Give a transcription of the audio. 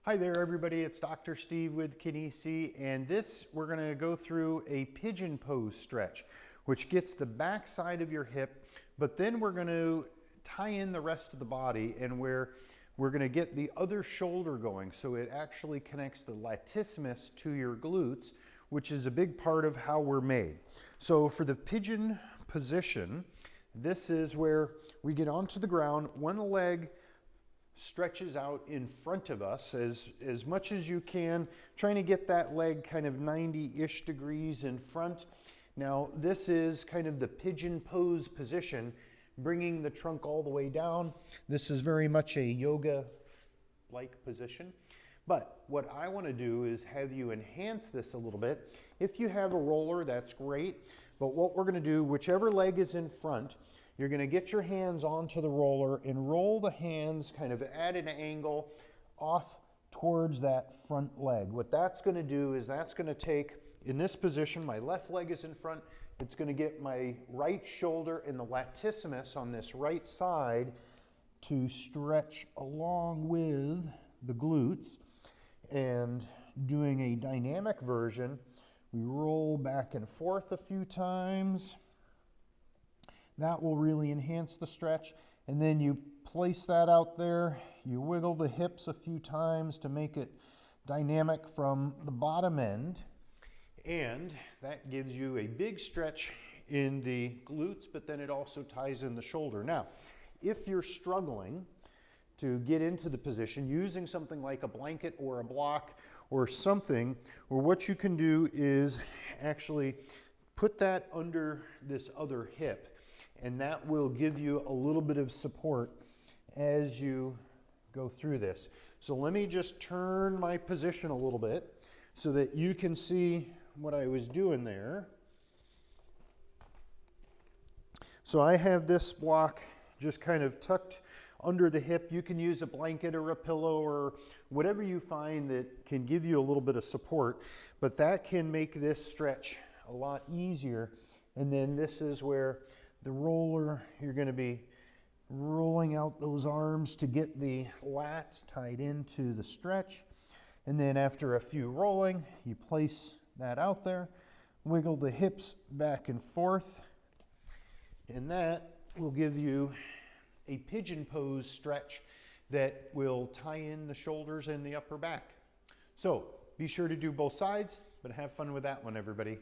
Hi there everybody, it's Dr. Steve with Kinesi, and we're going to go through a pigeon pose stretch, which gets the back side of your hip, but then we're going to tie in the rest of the body and where we're going to get the other shoulder going, so it actually connects the latissimus to your glutes, which is a big part of how we're made. So for the pigeon position, this is where we get onto the ground, one leg stretches out in front of us as much as you can, trying to get that leg kind of 90-ish degrees in front. Now this is kind of the pigeon pose position, bringing the trunk all the way down. This is very much a yoga-like position. But what I want to do is have you enhance this a little bit. If you have a roller, that's great. But what we're going to do, whichever leg is in front, you're going to get your hands onto the roller and roll the hands kind of at an angle off towards that front leg. What that's going to do is that's going to take, in this position, my left leg is in front, it's going to get my right shoulder and the latissimus on this right side to stretch along with the glutes. And doing a dynamic version, we roll back and forth a few times. That will really enhance the stretch. And then you place that out there, you wiggle the hips a few times to make it dynamic from the bottom end. And that gives you a big stretch in the glutes, but then it also ties in the shoulder. Now, if you're struggling to get into the position using something like a blanket or a block or something, or what you can do is actually put that under this other hip, and that will give you a little bit of support as you go through this. So let me just turn my position a little bit so that you can see what I was doing there. So I have this block just kind of tucked under the hip. You can use a blanket or a pillow or whatever you find that can give you a little bit of support, but that can make this stretch a lot easier. And then this is where the roller, you're going to be rolling out those arms to get the lats tied into the stretch. And then after a few rolling, you place that out there, wiggle the hips back and forth, and that will give you a pigeon pose stretch that will tie in the shoulders and the upper back. So be sure to do both sides, but have fun with that one, everybody.